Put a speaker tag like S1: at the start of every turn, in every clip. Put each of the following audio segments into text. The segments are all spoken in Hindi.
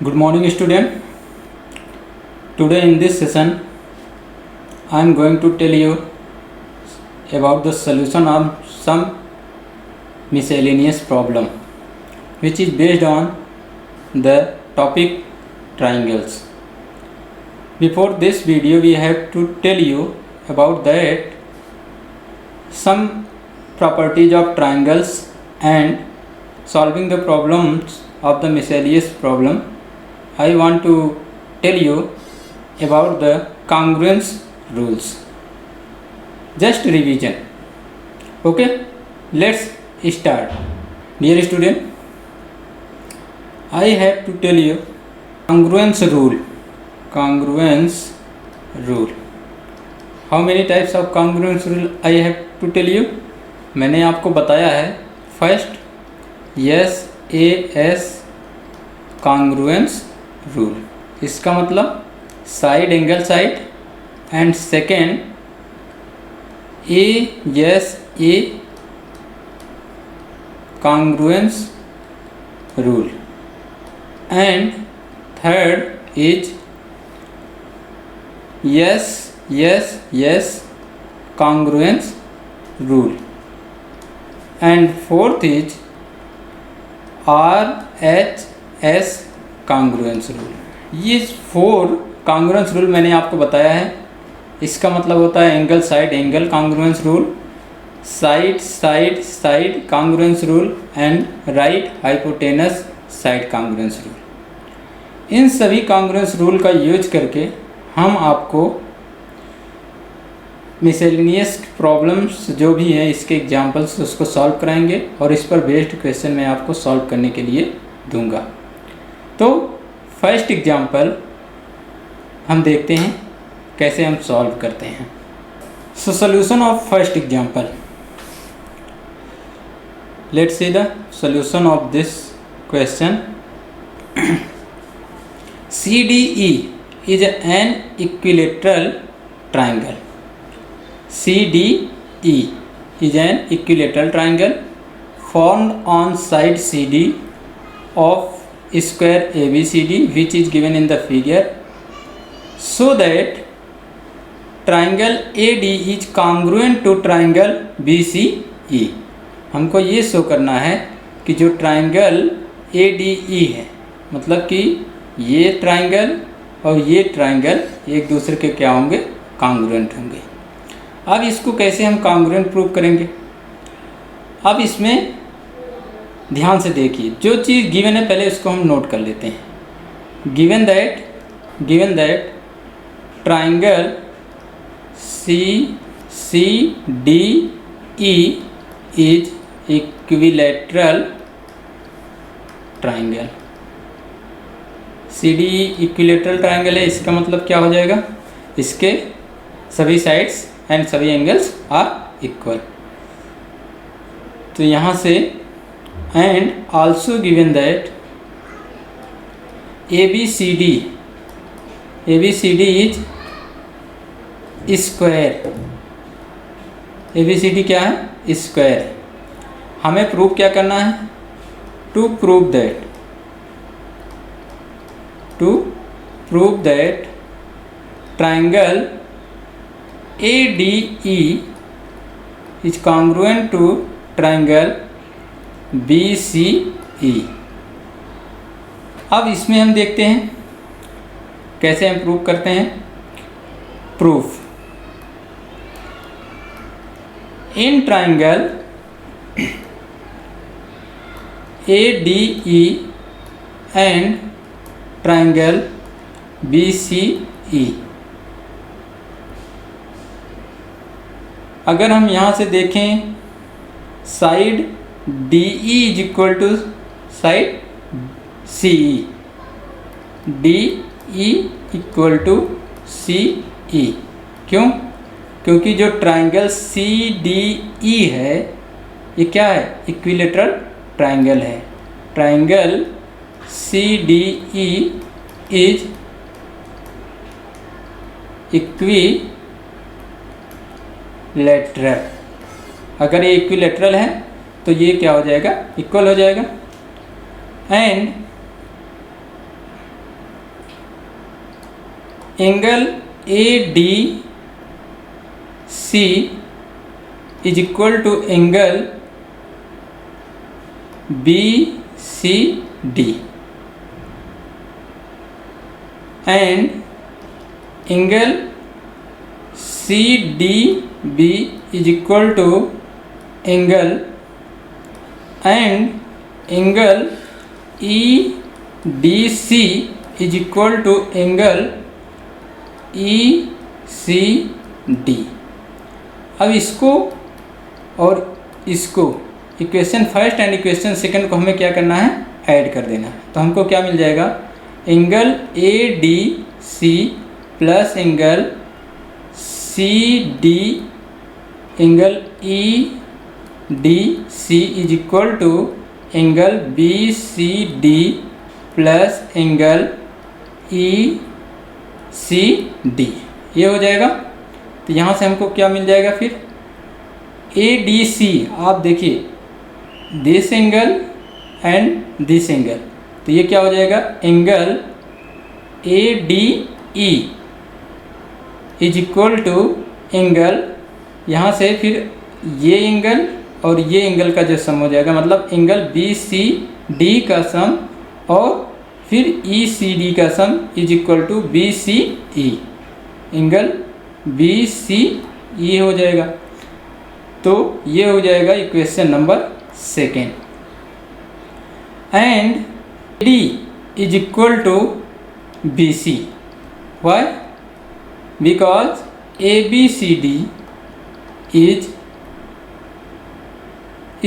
S1: Good morning, student. Today in this session I am going to tell you about the solution of some miscellaneous problem which is based on the topic triangles. Before this video we have to tell you about that some properties of triangles and solving the problems of the miscellaneous problem. I want to tell you about the congruence rules. Just revision. Okay, let's start. Dear student, I have to tell you congruence rule. Congruence rule. How many types of congruence rule I have to tell you? मैंने आपको बताया है फर्स्ट SAS congruence रूल, इसका मतलब side angle side, and second ASA congruence rule, and third is yes congruence rule, and fourth is RHS congruence rule. ये 4 कॉन्ग्रुएंस रूल मैंने आपको बताया है. इसका मतलब होता है angle side angle congruence rule, side side side congruence rule, and right hypotenuse side congruence rule. इन सभी कॉन्ग्रुएंस रूल का यूज करके हम आपको मिसेलेनियस प्रॉब्लम्स जो भी हैं इसके एग्जांपल्स उसको सॉल्व कराएंगे और इस पर बेस्ड क्वेश्चन मैं आपको सॉल्व करने के लिए दूंगा. तो फर्स्ट एग्जांपल हम देखते हैं कैसे हम सॉल्व करते हैं. So solution of first example. Let's see the solution of this question. CDE is an equilateral triangle. CDE is an equilateral triangle formed on side CD of square ABCD which is given in the figure, so that triangle AD is congruent to triangle BCE. हमको ये शो करना है कि जो ट्राइंगल ADE है, मतलब कि ये ट्राइंगल और ये ट्राइंगल एक दूसरे के क्या होंगे, कॉन्ग्रुएंट होंगे. अब इसको कैसे हम कॉन्ग्रुएंट प्रूव करेंगे? अब इसमें ध्यान से देखिए, जो चीज़ गिवन है पहले उसको हम नोट कर लेते हैं. Given that triangle CDE is equilateral triangle. CDE equilateral triangle है, इसका मतलब क्या हो जाएगा, इसके सभी साइड्स एंड सभी एंगल्स आर इक्वल. तो यहाँ से and also given that ABCD is square. ABCD क्या है, स्क्वायर. हमें प्रूव क्या करना है, to prove that triangle ADE is congruent to triangle BCE. अब इसमें हम देखते हैं कैसे हम प्रूव करते हैं. Proof. In triangle ADE and triangle BCE, अगर हम यहाँ से देखें side DE is equal to side CE. DE equal to CE. क्यों? क्योंकि जो ट्राइंगल CDE है ये क्या है, इक्विलैटरल ट्राइंगल है. Triangle CDE is equilateral. अगर ये इक्विलैटरल है तो ये क्या हो जाएगा, इक्वल हो जाएगा. And angle A D C is equal to angle B C D and angle C D B is equal to angle and angle E D C is equal to angle E C D. अब इसको और इसको equation first and equation second को हमें क्या करना है, ऐड कर देना है। तो हमको क्या मिल जाएगा, angle A D C plus angle C D angle E D C is equal to angle B C D plus angle E C D, ये हो जाएगा। तो यहाँ से हमको क्या मिल जाएगा फिर, ए डी सी, आप देखिए this angle and this angle, तो ये क्या हो जाएगा, angle A D E is equal to angle, यहाँ से फिर ये एंगल और ये एंगल का जो सम हो जाएगा, मतलब एंगल बी सी डी का सम और फिर ई सी डी का sum is equal to B C E, angle B C E हो जाएगा। तो ये हो जाएगा equation number second. And D is equal to B C, Y, because A B C D is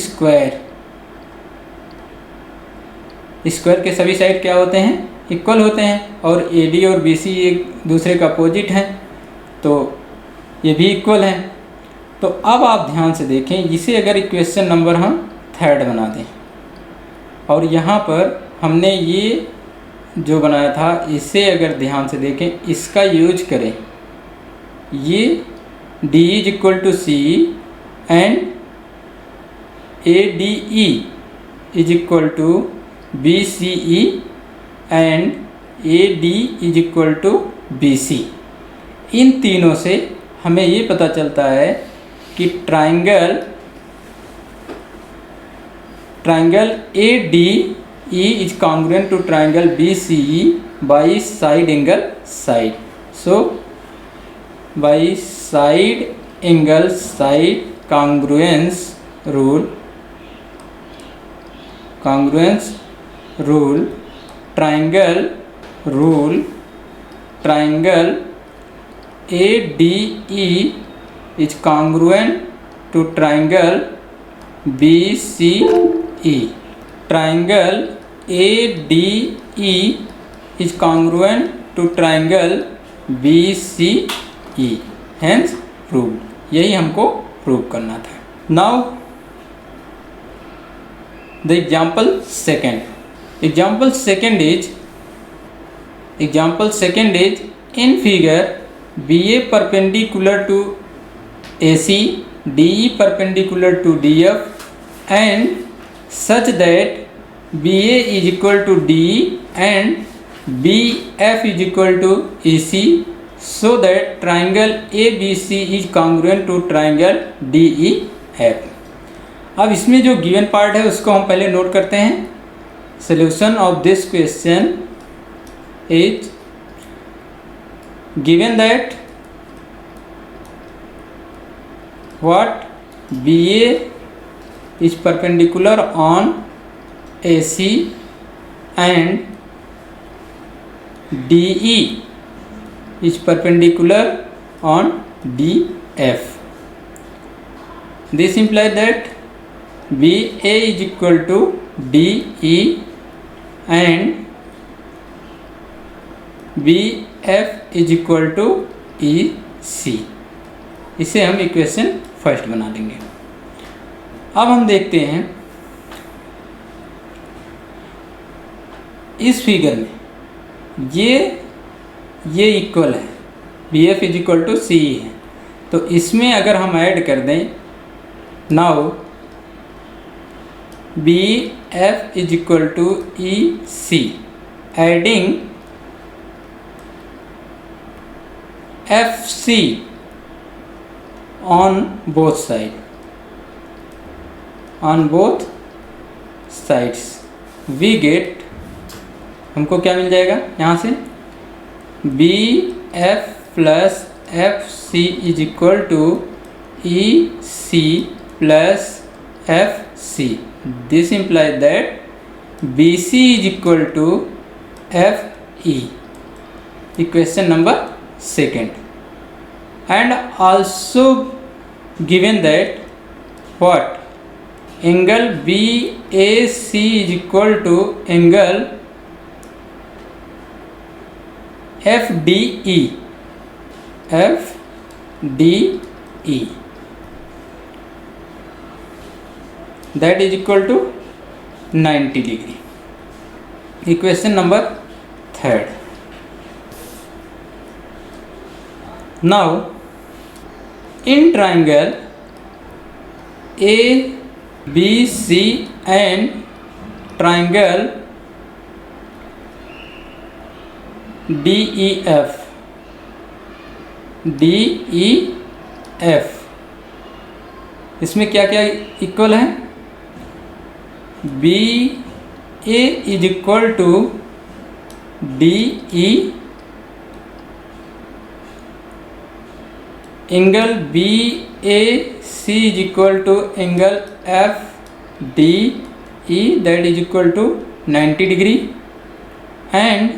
S1: square, square के सभी साइड क्या होते हैं, इक्वल होते हैं, और ए डी और बी सी एक दूसरे का अपोजिट हैं, तो ये भी इक्वल हैं। तो अब आप ध्यान से देखें, इसे अगर इक्वेशन नंबर हम थर्ड बना दें और यहाँ पर हमने ये जो बनाया था इसे अगर ध्यान से देखें, इसका यूज करें, ये D is equal to C and A D E is equal to B C E and A D is equal to B C. इन तीनों से हमें ये पता चलता है कि triangle A D E is congruent to triangle B C E by side angle side. So by side angle side congruence rule, triangle ADE is congruent to triangle BCE. Triangle ADE is congruent to triangle BCE. Hence proved. यही हमको प्रूव करना था. Now the example second. Example second is in figure BA perpendicular to AC, DE perpendicular to DF and such that BA is equal to DE and BF is equal to EC, so that triangle ABC is congruent to triangle DEF. अब इसमें जो गिवन पार्ट है उसको हम पहले नोट करते हैं. Solution of this question is given that what BA is perpendicular on AC and DE is perpendicular on DF. This implies that BA is equal to DE and BF is equal to EC. इसे हम इक्वेशन फर्स्ट बना देंगे. अब हम देखते हैं इस फिगर में ये इक्वल है, BF is equal to CE है, तो इसमें अगर हम ऐड कर दें, now BF is equal to EC, adding FC on both sides we get, हमको क्या मिल जाएगा यहाँ से, BF plus FC is equal to EC plus FC. This implies that BC is equal to FE. Equation number second. And also given that what, angle BAC is equal to angle FDE. That is equal to 90 degree. Equation number third. Now in triangle ABC and triangle DEF, इसमें क्या क्या इक्वल है, BA is equal to DE, angle BAC is equal to angle FDE that is equal to 90 degree, and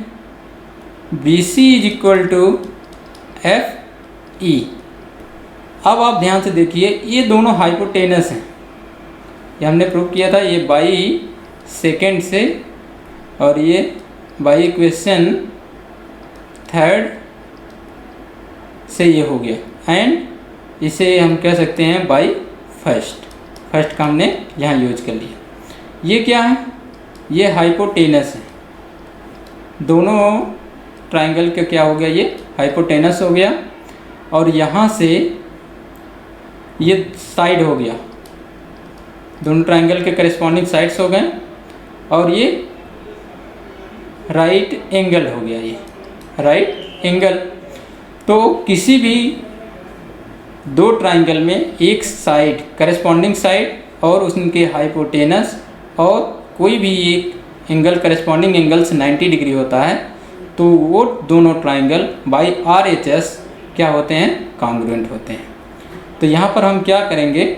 S1: BC is equal to FE. अब आप ध्यान से देखिए, ये दोनों हाइपोटेनस हैं, ये हमने प्रूव किया था, ये बाई सेकेंड से और ये बाई इक्वेशन थर्ड से ये हो गया, एंड इसे हम कह सकते हैं बाई फर्स्ट का हमने यहाँ यूज कर लिया. ये क्या है, ये हाइपोटेनस है, दोनों ट्राइंगल का क्या हो गया, ये हाइपोटेनस हो गया, और यहाँ से ये साइड हो गया, दोनों ट्राइंगल के करेस्पॉन्डिंग साइड्स हो गए, और ये राइट एंगल हो गया, ये राइट एंगल. तो किसी भी दो ट्राइंगल में एक साइड करेस्पॉन्डिंग साइड और उनके हाइपोटेनस और कोई भी एक एंगल करेस्पॉन्डिंग एंगल से 90 डिग्री होता है, तो वो दोनों ट्राइंगल बाई RHS क्या होते हैं, कॉन्ग्रुएंट होते हैं. तो यहाँ पर हम क्या करेंगे,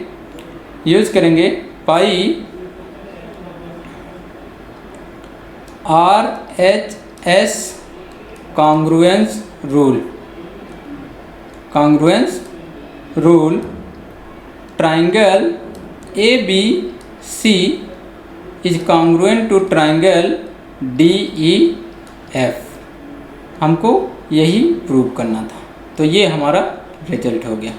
S1: यूज करेंगे by RHS congruence rule. Triangle ABC is congruent to triangle DEF. हमको यही प्रूव करना था, तो ये हमारा रिजल्ट हो गया,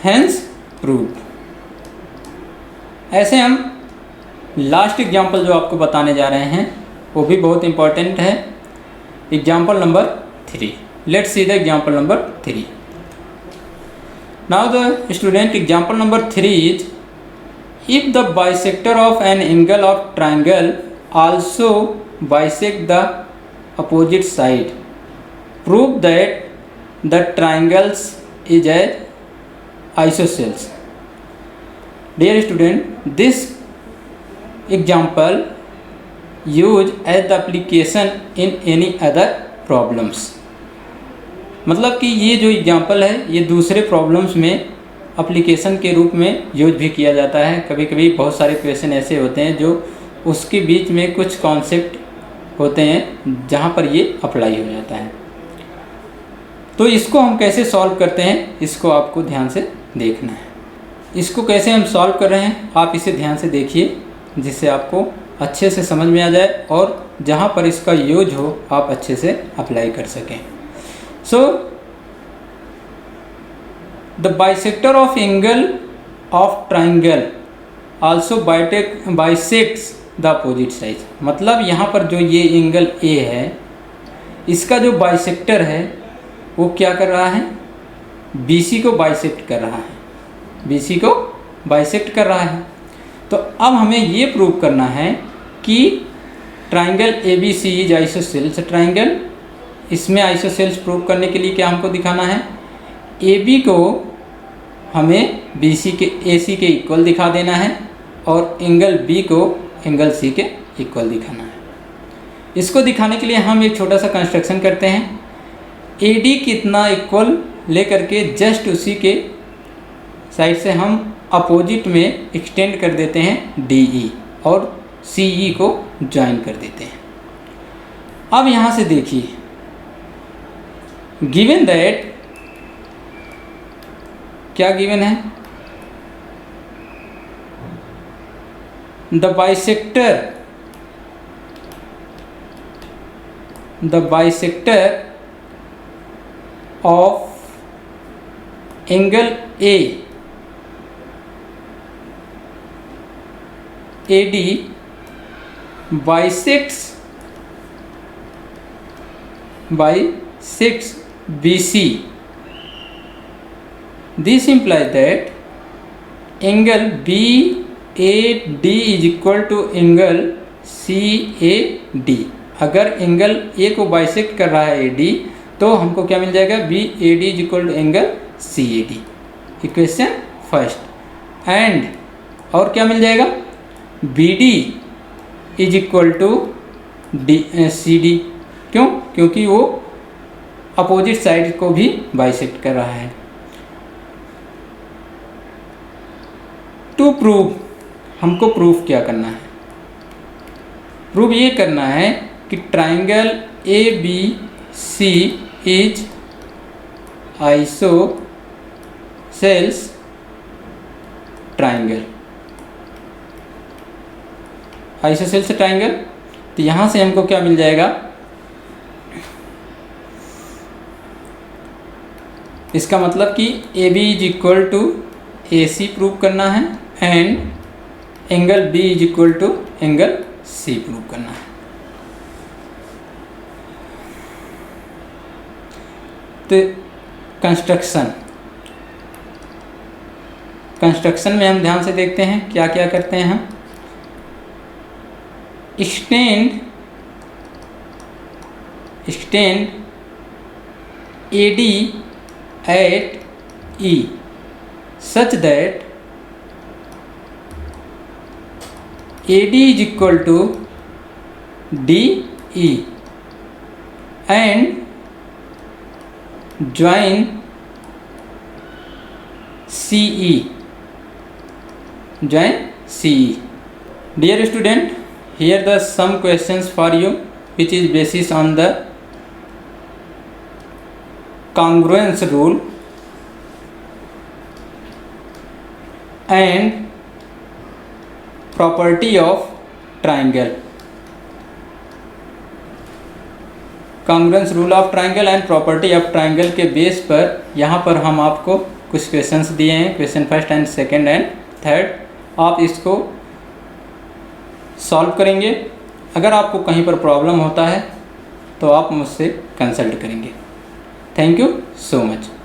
S1: हेंस प्रूव्ड. ऐसे हम लास्ट एग्जांपल जो आपको बताने जा रहे हैं वो भी बहुत इंपॉर्टेंट है. Example number 3. Let's see the example number 3. Now the student, example number 3 is, if the bisector of an angle of triangle also bisect the opposite side, prove that the triangles is as isosceles. Dear student, this example use as the application in any other problems. मतलब कि ये जो एग्जांपल है ये दूसरे प्रॉब्लम्स में एप्लीकेशन के रूप में यूज भी किया जाता है. कभी कभी बहुत सारे क्वेश्चन ऐसे होते हैं जो उसके बीच में कुछ कॉन्सेप्ट होते हैं जहाँ पर ये अप्लाई हो जाता है. तो इसको हम कैसे सॉल्व करते हैं, इसको आपको ध्यान से देखना है. इसको कैसे हम सॉल्व कर रहे हैं आप इसे ध्यान से देखिए, जिससे आपको अच्छे से समझ में आ जाए और जहाँ पर इसका यूज हो आप अच्छे से अप्लाई कर सकें. So the bisector of angle of triangle also bisects the opposite side. मतलब यहाँ पर जो ये एंगल ए है इसका जो बाइसेक्टर है वो क्या कर रहा है, BC को बाइसेक्ट कर रहा है, BC को बाइसेक्ट कर रहा है. तो अब हमें ये प्रूव करना है कि triangle ABC is isosceles triangle इसमें आइसोसेल्स प्रूव करने के लिए क्या हमको दिखाना है, ए बी को हमें बी सी के ए सी के इक्वल दिखा देना है और एंगल बी को एंगल सी के इक्वल दिखाना है। इसको दिखाने के लिए हम एक छोटा सा कंस्ट्रक्शन करते हैं। ए डी कितना इक्वल लेकर के जस्ट उसी के साइड से हम अपोजिट में एक्सटेंड कर देते हैं डी ई और सी ई को ज्वाइन कर देते हैं। अब यहाँ से देखिए, गिवन दैट, क्या गिवन है, the bisector of angle A AD bisects BC. This implies that angle BAD is equal to angle CAD. अगर एंगल ए को बाइसेक्ट कर रहा है AD तो हमको क्या मिल जाएगा, BAD is equal to angle CAD, equation first. And और क्या मिल जाएगा, BD is equal to CD। क्यों, क्योंकि वो अपोजिट साइड को भी बाइसेक्ट कर रहा है। टू प्रूव, हमको प्रूफ क्या करना है, प्रूव ये करना है कि triangle ABC is isosceles triangle, isosceles triangle. तो यहाँ से हमको क्या मिल जाएगा, इसका मतलब कि AB is equal to AC prove करना है and angle B is equal to angle C prove करना है। तो कंस्ट्रक्शन में हम ध्यान से देखते हैं क्या क्या करते हैं हम। extend AD at E such that AD is equal to DE and join CE. Dear student, here the some questions for you which is basis on the congruence rule and property of triangle, congruence rule of triangle and property of triangle के बेस पर यहाँ पर हम आपको कुछ क्वेश्चंस दिए हैं, question first and second and third. आप इसको सॉल्व करेंगे। अगर आपको कहीं पर प्रॉब्लम होता है तो आप मुझसे कंसल्ट करेंगे। Thank you so much.